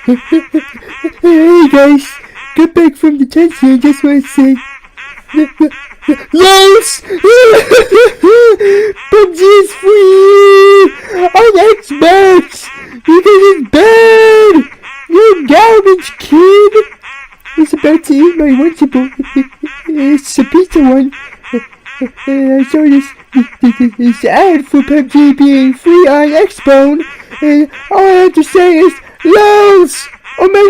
Hey guys, got back from the test here, just want to say. Yes! PUBG is free on Xbox because it's bad! You garbage kid! I was about to eat my Lunchable. It's a pizza one. I saw this ad for PUBG being free on Xbox, and all I have to say is, LOLs! Oh my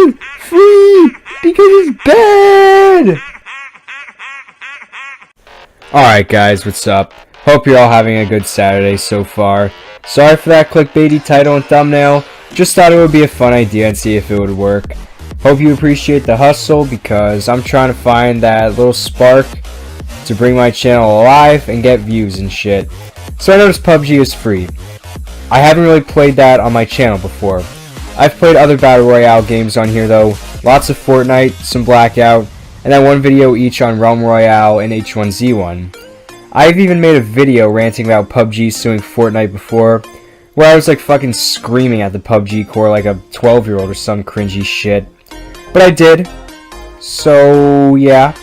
god, free! Because it's bad! Alright guys, what's up? Hope you're all having a good Saturday so far. Sorry for that clickbaity title and thumbnail, just thought it would be a fun idea and see if it would work. Hope you appreciate the hustle because I'm trying to find that little spark to bring my channel alive and get views and shit. So I noticed PUBG is free. I haven't really played that on my channel before. I've played other Battle Royale games on here though, lots of Fortnite, some Blackout, and then one video each on Realm Royale and H1Z1. I've even made a video ranting about PUBG suing Fortnite before, where I was like fucking screaming at the PUBG core like a 12-year-old or some cringy shit. But I did. So yeah.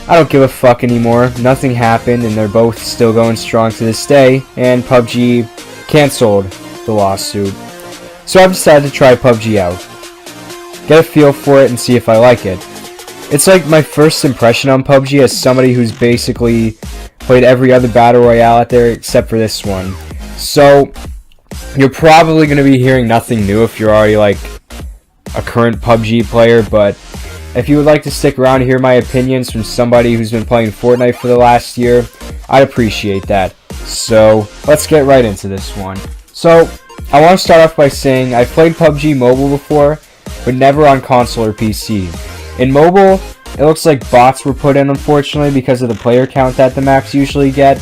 I don't give a fuck anymore. Nothing happened and they're both still going strong to this day, and PUBG cancelled the lawsuit. So I've decided to try PUBG out. Get a feel for it and see if I like it. It's like my first impression on PUBG as somebody who's basically played every other Battle Royale out there except for this one. So you're probably going to be hearing nothing new if you're already like a current PUBG player, but if you would like to stick around and hear my opinions from somebody who's been playing Fortnite for the last year, I'd appreciate that. So let's get right into this one. So I want to start off by saying I've played PUBG Mobile before, but never on console or PC. In mobile, it looks like bots were put in unfortunately because of the player count that the maps usually get.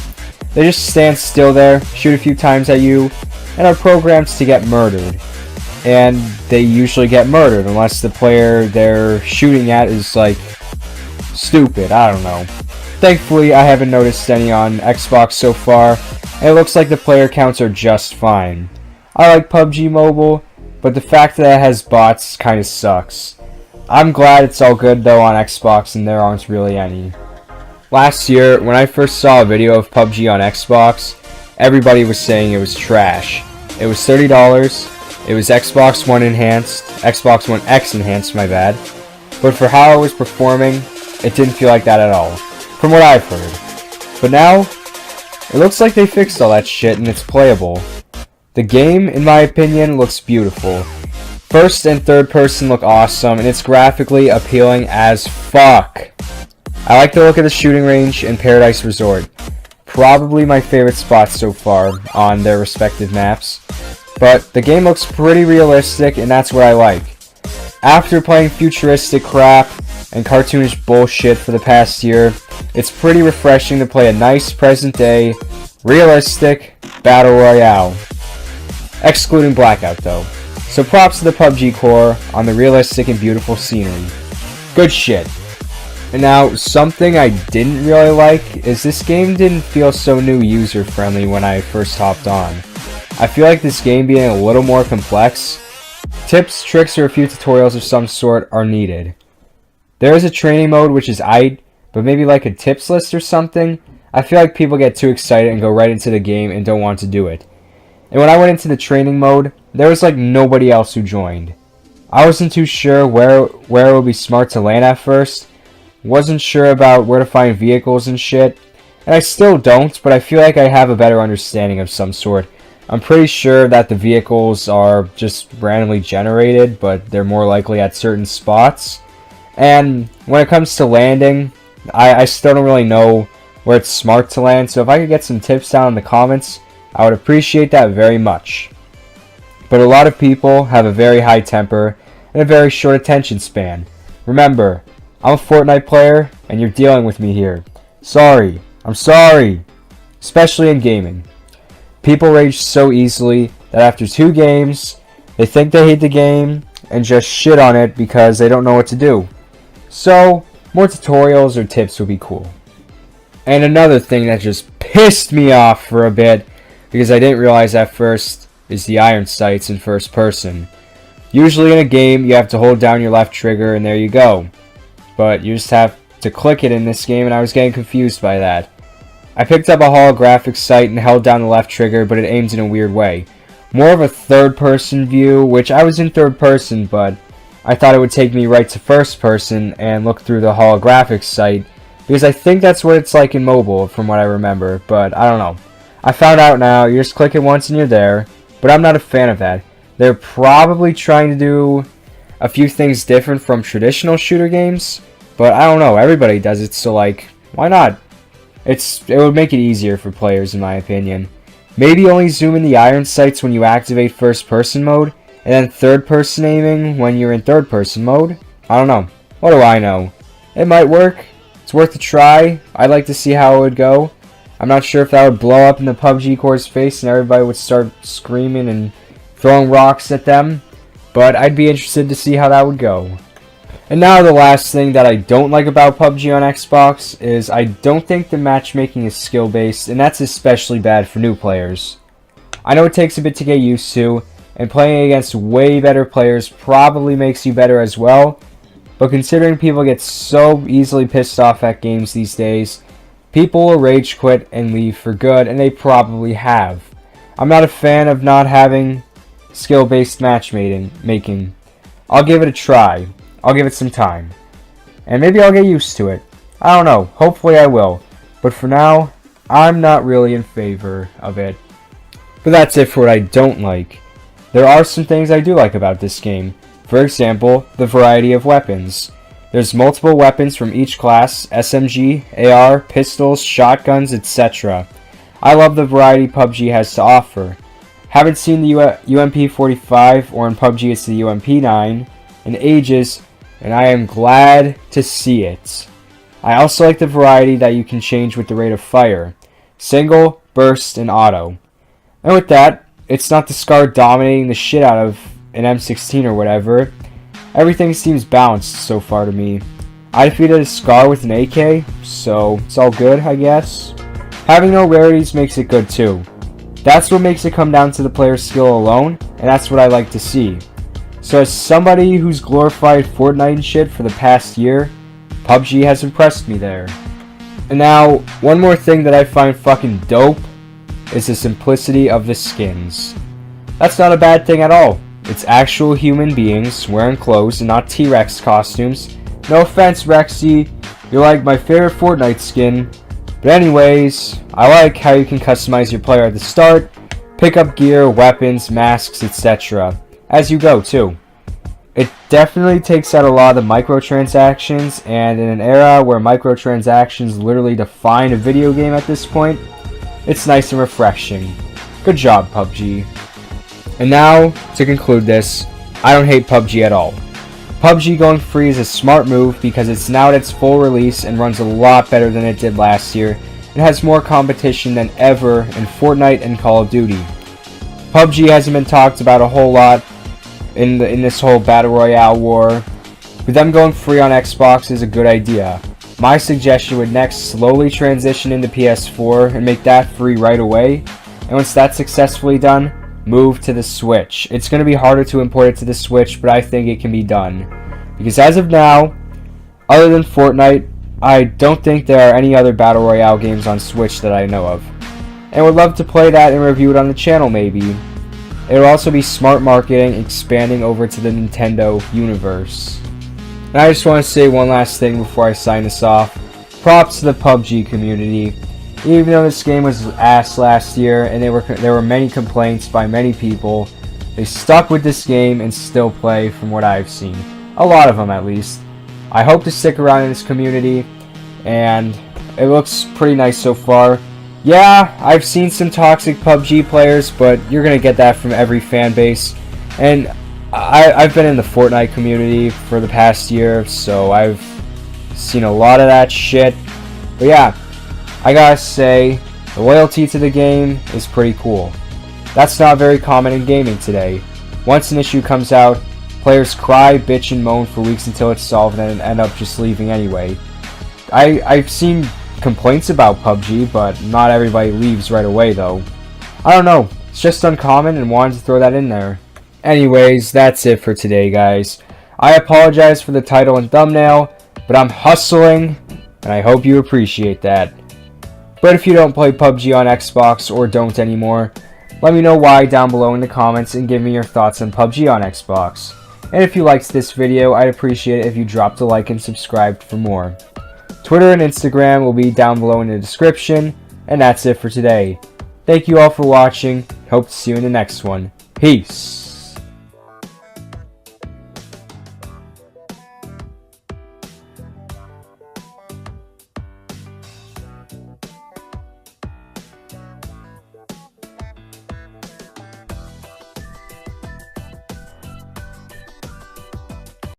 They just stand still there, shoot a few times at you, and are programmed to get murdered. And they usually get murdered unless the player they're shooting at is like stupid, I don't know. Thankfully, I haven't noticed any on Xbox so far, and it looks like the player counts are just fine. I like PUBG Mobile, but the fact that it has bots kinda sucks. I'm glad it's all good though on Xbox and there aren't really any. Last year, when I first saw a video of PUBG on Xbox, everybody was saying it was trash. It was $30, it was Xbox One enhanced, Xbox One X enhanced, my bad. But for how it was performing, it didn't feel like that at all, from what I've heard. But now, it looks like they fixed all that shit and it's playable. The game, in my opinion, looks beautiful. First and third person look awesome, and it's graphically appealing as fuck. I like the look of the shooting range and Paradise Resort. Probably my favorite spots so far on their respective maps. But the game looks pretty realistic, and that's what I like. After playing futuristic crap and cartoonish bullshit for the past year, it's pretty refreshing to play a nice present-day, realistic Battle Royale. Excluding Blackout though. So props to the PUBG core on the realistic and beautiful scenery. Good shit. And now, something I didn't really like is this game didn't feel so new user friendly when I first hopped on. I feel like this game being a little more complex, tips, tricks, or a few tutorials of some sort are needed. There is a training mode which is aight, but maybe like a tips list or something. I feel like people get too excited and go right into the game and don't want to do it. And when I went into the training mode, there was like nobody else who joined. I wasn't too sure where it would be smart to land at first. Wasn't sure about where to find vehicles and shit. And I still don't, but I feel like I have a better understanding of some sort. I'm pretty sure that the vehicles are just randomly generated, but they're more likely at certain spots. And when it comes to landing, I still don't really know where it's smart to land, so if I could get some tips down in the comments, I would appreciate that very much. But a lot of people have a very high temper and a very short attention span. Remember, I'm a Fortnite player and you're dealing with me here. Sorry. I'm sorry. Especially in gaming. People rage so easily that after 2 games, they think they hate the game and just shit on it because they don't know what to do. So, more tutorials or tips would be cool. And another thing that just pissed me off for a bit, because I didn't realize at first, is the iron sights in first person. Usually in a game, you have to hold down your left trigger and there you go. But you just have to click it in this game, and I was getting confused by that. I picked up a holographic sight and held down the left trigger, but it aims in a weird way. More of a third-person view, which I was in third person, but I thought it would take me right to first person and look through the holographic sight, because I think that's what it's like in mobile, from what I remember, but I don't know. I found out now, you just click it once and you're there, but I'm not a fan of that. They're probably trying to do a few things different from traditional shooter games, but I don't know, everybody does it, so like, why not? It would make it easier for players in my opinion. Maybe only zoom in the iron sights when you activate first person mode, and then third person aiming when you're in third person mode? I don't know. What do I know? It might work. It's worth a try. I'd like to see how it would go. I'm not sure if that would blow up in the PUBG core's face and everybody would start screaming and throwing rocks at them, but I'd be interested to see how that would go. And now the last thing that I don't like about PUBG on Xbox is I don't think the matchmaking is skill based, and that's especially bad for new players. I know it takes a bit to get used to, and playing against way better players probably makes you better as well, but considering people get so easily pissed off at games these days, people will rage quit and leave for good, and they probably have. I'm not a fan of not having skill based matchmaking. I'll give it a try. I'll give it some time. And maybe I'll get used to it. I don't know. Hopefully I will. But for now, I'm not really in favor of it. But that's it for what I don't like. There are some things I do like about this game. For example, the variety of weapons. There's multiple weapons from each class, SMG, AR, pistols, shotguns, etc. I love the variety PUBG has to offer. Haven't seen the UMP45 or in PUBG it's the UMP9 in ages, and I am glad to see it. I also like the variety that you can change with the rate of fire. Single, burst, and auto. And with that, it's not the SCAR dominating the shit out of an M16 or whatever. Everything seems balanced so far to me. I defeated a SCAR with an AK, so it's all good, I guess. Having no rarities makes it good too. That's what makes it come down to the player's skill alone, and that's what I like to see. So as somebody who's glorified Fortnite and shit for the past year, PUBG has impressed me there. And now, one more thing that I find fucking dope is the simplicity of the skins. That's not a bad thing at all. It's actual human beings wearing clothes and not T-Rex costumes. No offense, Rexy, you're like my favorite Fortnite skin. But anyways, I like how you can customize your player at the start, pick up gear, weapons, masks, etc. as you go too. It definitely takes out a lot of the microtransactions, and in an era where microtransactions literally define a video game at this point, it's nice and refreshing. Good job, PUBG. And now, to conclude this, I don't hate PUBG at all. PUBG going free is a smart move because it's now at its full release and runs a lot better than it did last year. It has more competition than ever in Fortnite and Call of Duty. PUBG hasn't been talked about a whole lot in this whole Battle Royale war, but them going free on Xbox is a good idea. My suggestion would next slowly transition into PS4 and make that free right away, and once that's successfully done, move to the Switch. It's going to be harder to import it to the Switch, but I think it can be done. Because as of now, other than Fortnite, I don't think there are any other Battle Royale games on Switch that I know of. And would love to play that and review it on the channel maybe. It will also be smart marketing expanding over to the Nintendo universe. And I just want to say one last thing before I sign this off. Props to the PUBG community. Even though this game was ass last year and there were many complaints by many people, they stuck with this game and still play from what I've seen. A lot of them at least. I hope to stick around in this community, and it looks pretty nice so far. Yeah, I've seen some toxic PUBG players, but you're going to get that from every fan base. And I've been in the Fortnite community for the past year, so I've seen a lot of that shit. But yeah, I gotta say, the loyalty to the game is pretty cool. That's not very common in gaming today. Once an issue comes out, players cry, bitch, and moan for weeks until it's solved and then end up just leaving anyway. I've seen complaints about PUBG, but not everybody leaves right away though. I don't know, it's just uncommon and wanted to throw that in there. Anyways, that's it for today, guys. I apologize for the title and thumbnail, but I'm hustling, and I hope you appreciate that. But if you don't play PUBG on Xbox or don't anymore, let me know why down below in the comments and give me your thoughts on PUBG on Xbox. And if you liked this video, I'd appreciate it if you dropped a like and subscribed for more. Twitter and Instagram will be down below in the description, and that's it for today. Thank you all for watching. Hope to see you in the next one. Peace.